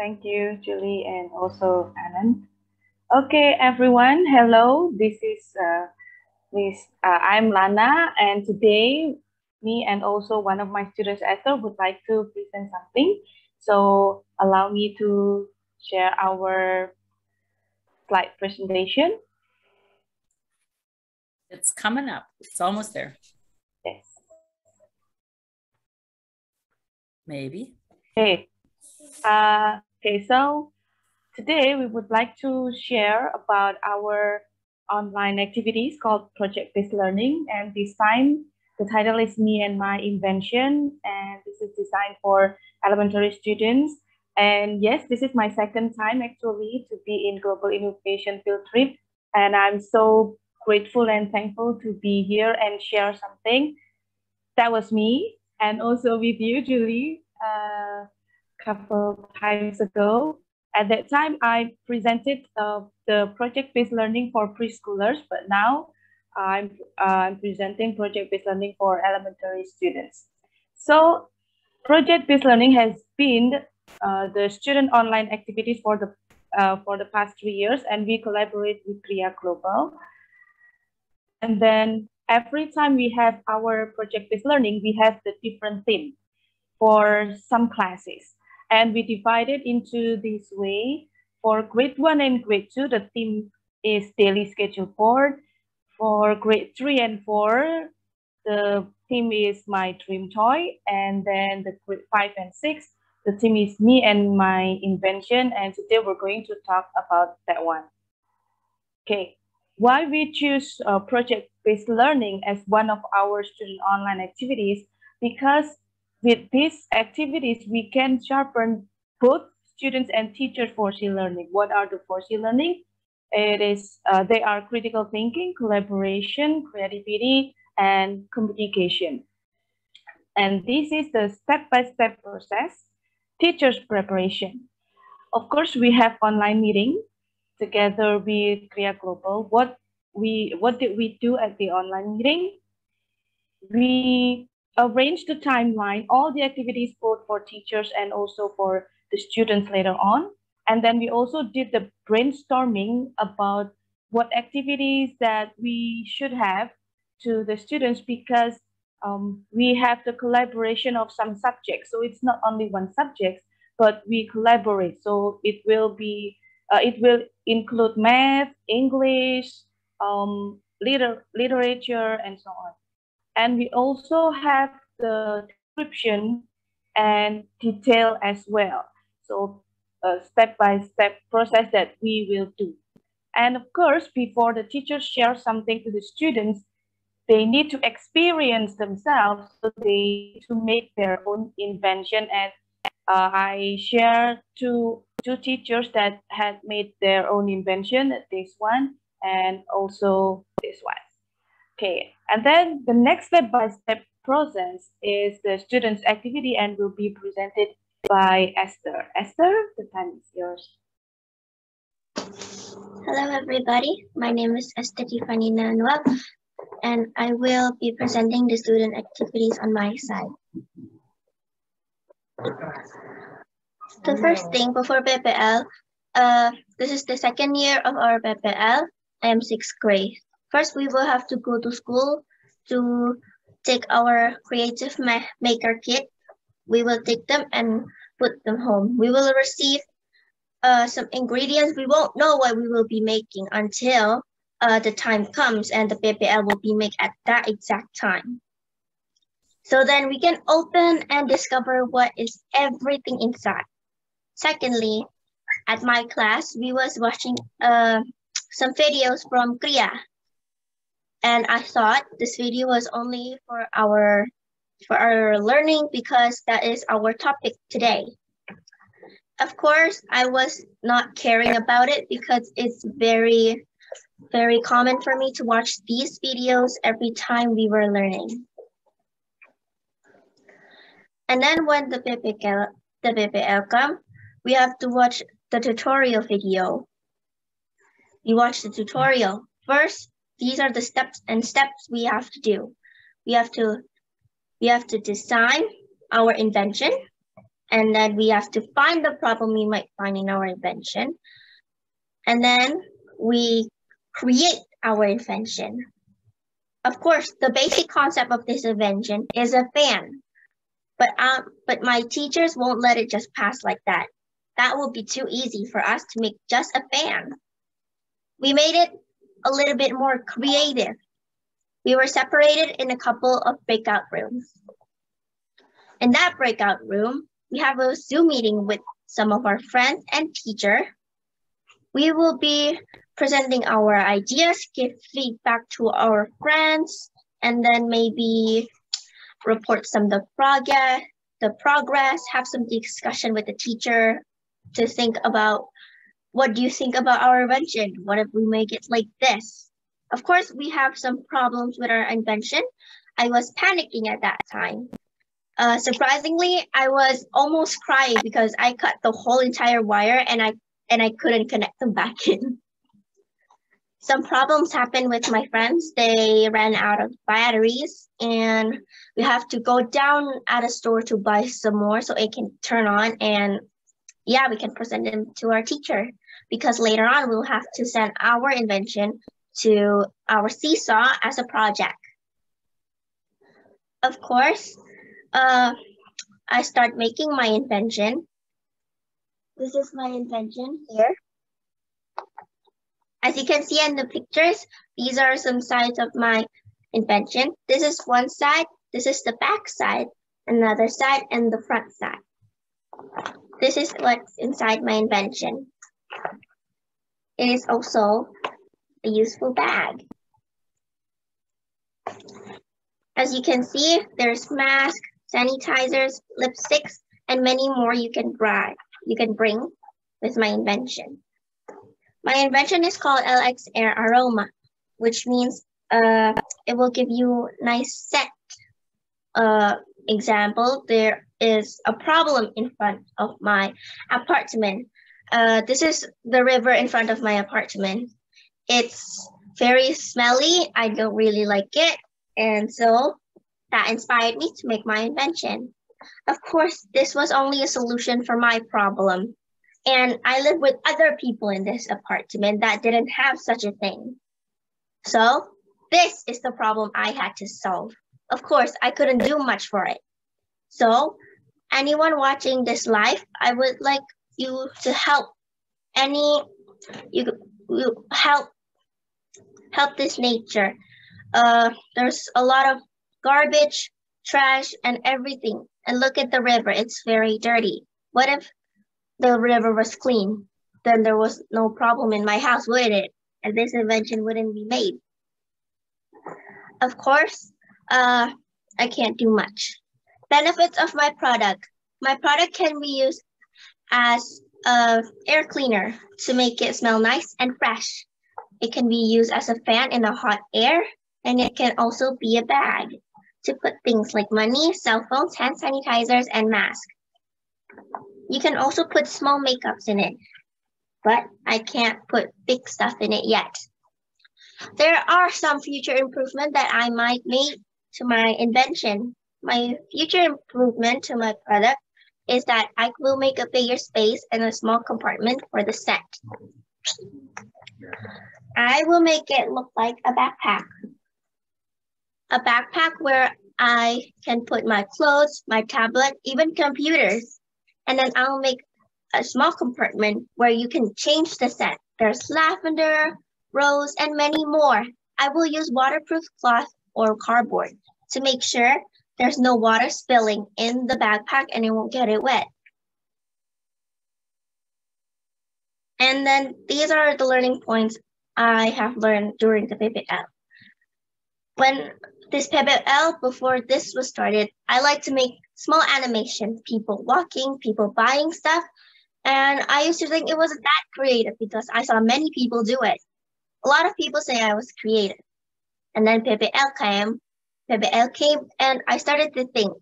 Thank you, Julie, and also Anand. Okay, everyone. Hello. I'm Lana, and today, me and also one of my students, Esther, would like to present something. So allow me to share our slide presentation. It's coming up. It's almost there. Yes. Maybe. Okay. So today we would like to share about our online activities called project-based learning. And this time, the title is Me and My Invention. And this is designed for elementary students. And yes, this is my second time actually to be in Global Innovation Field Trip. And I'm so grateful and thankful to be here and share something. That was me. And also with you, Julie, a couple times ago. At that time, I presented the project-based learning for preschoolers, but now I'm presenting project-based learning for elementary students. So project-based learning has been the student online activities for the past 3 years, and we collaborate with Kriya Global. And then every time we have our project-based learning, we have the different theme for some classes. And we divide it into this way. For grade 1 and grade 2, the theme is daily schedule board. For grade 3 and 4, the theme is my dream toy. And then the grade 5 and 6, the theme is me and my invention. And today we're going to talk about that one. Okay, why we choose project-based learning as one of our student online activities? Because with these activities, we can sharpen both students and teachers 4C learning. What are the 4C learning? They are critical thinking, collaboration, creativity, and communication. And this is the step-by-step process, teachers preparation. Of course, we have online meeting together with Kriya Global. What did we do at the online meeting? We arranged the timeline, all the activities both for teachers and also for the students later on. And then we also did the brainstorming about what activities that we should have to the students, because we have the collaboration of some subjects. So it's not only one subject, but we collaborate. So it will include math, English, literature, and so on. And we also have the description and detail as well. So a step-by-step process that we will do. And of course, before the teachers share something to the students, they need to experience themselves, so they need to make their own invention. And I share two teachers that had made their own invention, this one and also this one. Okay, and then the next step-by-step process is the student's activity and will be presented by Esther. Esther, the time is yours. Hello, everybody. My name is Esther Immanuel, and I will be presenting the student activities on my side. The first thing before PPL, this is the second year of our PPL. I am 6th grade. First, we will have to go to school to take our creative maker kit. We will take them and put them home. We will receive some ingredients. We won't know what we will be making until the time comes and the PPL will be made at that exact time. So then we can open and discover what is everything inside. Secondly, at my class, we was watching some videos from Kriya. And I thought this video was only for our learning because that is our topic today. Of course, I was not caring about it because it's very, very common for me to watch these videos every time we were learning. And then when the PPL come, we have to watch the tutorial video. We watch the tutorial. First, these are the steps we have to do. We have to design our invention, And then we have to find the problem we might find in our invention. And then we create our invention. Of course, the basic concept of this invention is a fan. But my teachers won't let it just pass like that. That would be too easy for us to make just a fan. We made it a little bit more creative. We were separated in a couple of breakout rooms. In that breakout room, we have a Zoom meeting with some of our friends and teacher. We will be presenting our ideas, give feedback to our friends, and then maybe report some of the progress, have some discussion with the teacher to think about, what do you think about our invention? What if we make it like this? Of course, we have some problems with our invention. I was panicking at that time. Surprisingly, I was almost crying because I cut the whole entire wire and I couldn't connect them back in. Some problems happened with my friends. They ran out of batteries and we have to go down at a store to buy some more so it can turn on, and yeah, we can present them to our teacher, because later on we'll have to send our invention to our seesaw as a project. Of course, I start making my invention. This is my invention here. As you can see in the pictures, these are some sides of my invention. This is one side, this is the back side, another side, and the front side. This is what's inside my invention. It is also a useful bag. As you can see, there's masks, sanitizers, lipsticks, and many more you can bring with my invention. My invention is called LX Air Aroma, which means it will give you nice scent. Example, there is a problem in front of my apartment. This is the river in front of my apartment. It's very smelly. I don't really like it. And so that inspired me to make my invention. Of course, this was only a solution for my problem. And I live with other people in this apartment that didn't have such a thing. So this is the problem I had to solve. Of course, I couldn't do much for it. So anyone watching this live, I would like you to help help this nature. There's a lot of garbage, trash, and everything. And look at the river, it's very dirty. What if the river was clean? Then there was no problem in my house, would it? And this invention wouldn't be made. Of course, I can't do much. Benefits of my product. My product can be used as an air cleaner to make it smell nice and fresh. It can be used as a fan in the hot air, and it can also be a bag to put things like money, cell phones, hand sanitizers, and masks. You can also put small makeups in it, but I can't put big stuff in it yet. There are some future improvements that I might make to my invention. My future improvement to my product is that I will make a bigger space and a small compartment for the set. I will make it look like a backpack. A backpack where I can put my clothes, my tablet, even computers. And then I'll make a small compartment where you can change the scent. There's lavender, rose, and many more. I will use waterproof cloth or cardboard to make sure there's no water spilling in the backpack and it won't get it wet. And then these are the learning points I have learned during the PPL. When this PPL, before this was started, I like to make small animations, people walking, people buying stuff. And I used to think it wasn't that creative because I saw many people do it. A lot of people say I was creative. And then PPL came and I started to think,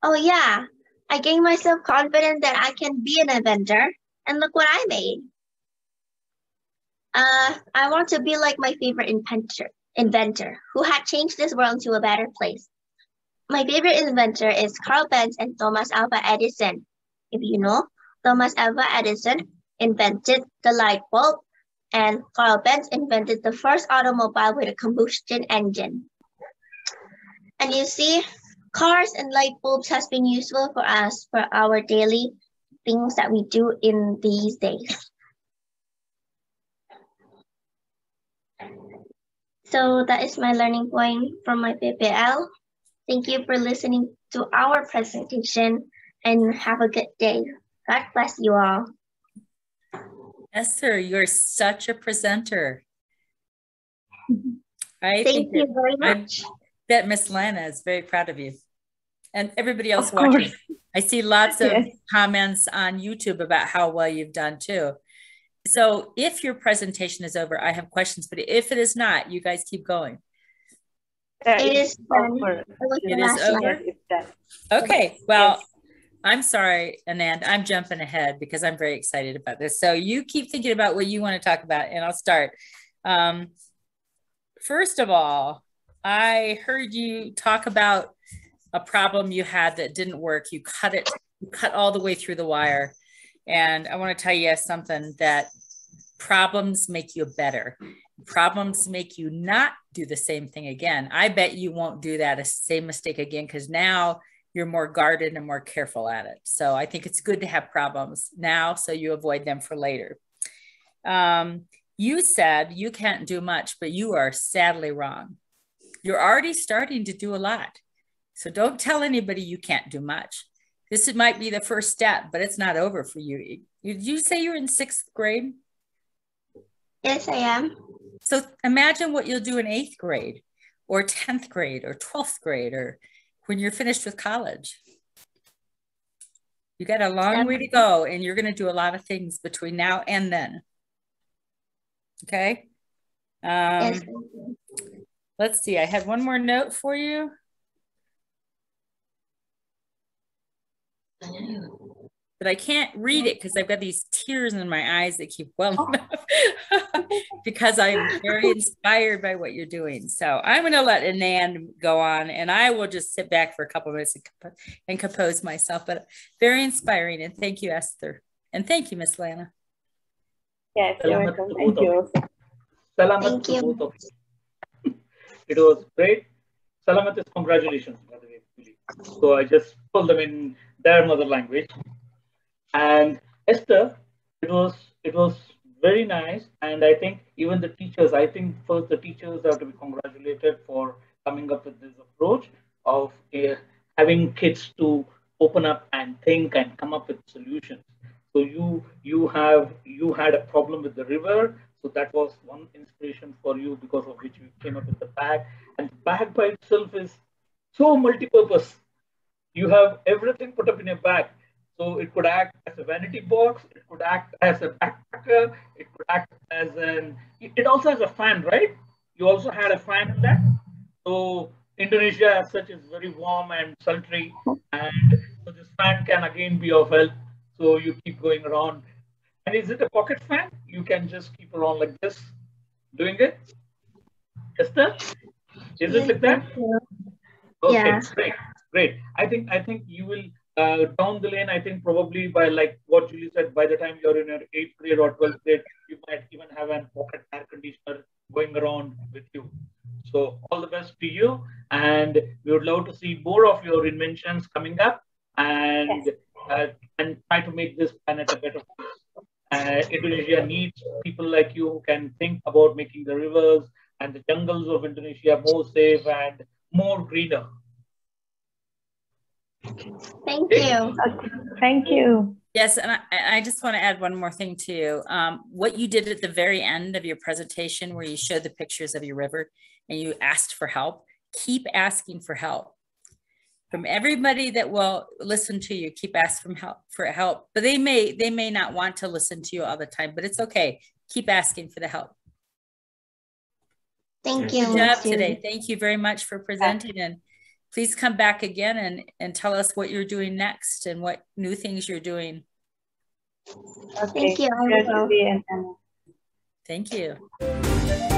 oh yeah, I gained myself confidence that I can be an inventor, and look what I made. I want to be like my favorite inventor who had changed this world into a better place. My favorite inventor is Carl Benz and Thomas Alva Edison. if you know, Thomas Alva Edison invented the light bulb, and Carl Benz invented the first automobile with a combustion engine. And you see, cars and light bulbs has been useful for us for our daily things that we do in these days. So that is my learning point from my PPL. Thank you for listening to our presentation and have a good day. God bless you all. Esther, you're such a presenter. Thank you very much. I bet Miss Lana is very proud of you. And everybody else Of watching. course. I see lots of Yes. comments on YouTube about how well you've done too. So if your presentation is over, I have questions, but if it is not, you guys keep going. It is done. over. It is over? Yes, it's done. Okay, well, Yes. I'm sorry, Anand, I'm jumping ahead because I'm very excited about this. So you keep thinking about what you want to talk about and I'll start. First of all, I heard you talk about a problem you had that didn't work. You cut all the way through the wire. And I want to tell you something, that problems make you better. Problems make you not do the same thing again. I bet you won't do that same mistake again because now you're more guarded and more careful at it. So I think it's good to have problems now so you avoid them for later. You said you can't do much, but you are sadly wrong. You're already starting to do a lot. So don't tell anybody you can't do much. This might be the first step, but it's not over for you. Did you say you're in 6th grade? Yes, I am. So imagine what you'll do in 8th grade or 10th grade or 12th grade or when you're finished with college. You got a long way to go and you're going to do a lot of things between now and then. Okay. Yes. Let's see. I had one more note for you. But I can't read it because I've got these tears in my eyes that keep welling up because I'm very inspired by what you're doing. So I'm going to let Anand go on and I will just sit back for a couple of minutes and compose myself. But very inspiring. And thank you, Esther. And thank you, Miss Lana. Yes, you're welcome. Thank you. Salamat to both of you. It was great. Salamat is congratulations, by the way. So I just told them in their mother language. And Esther, it was very nice. And I think even the teachers, I think first the teachers have to be congratulated for coming up with this approach of having kids to open up and think and come up with solutions. So you had a problem with the river. So that was one inspiration for you because of which you came up with the bag. And the bag by itself is so multi-purpose. You have everything put up in your bag. So it could act as a vanity box. It could act as a backpacker. It could act as it also has a fan, right? You also had a fan in that. So Indonesia as such is very warm and sultry. And so this fan can again be of help. So you keep going around. And is it a pocket fan? You can just keep around like this, doing it. Esther, is it like that? Okay, yeah. Great. I think you will down the lane. I think probably by like what Julie said, by the time you're in your 8th grade or 12th grade, you might even have a pocket air conditioner going around with you. So all the best to you, and we would love to see more of your inventions coming up, and try to make this planet a better place. Indonesia needs people like you who can think about making the rivers and the jungles of Indonesia more safe and more greener. Thank you. Thank you. Yes, and I just want to add one more thing too. What you did at the very end of your presentation where you showed the pictures of your river and you asked for help, keep asking for help. From everybody that will listen to you, keep asking for help. But they may not want to listen to you all the time, but it's okay. Keep asking for the help. Thank you. Good job today. Thank you very much for presenting, and please come back again and tell us what you're doing next and what new things you're doing. Okay. Thank you. Thank you.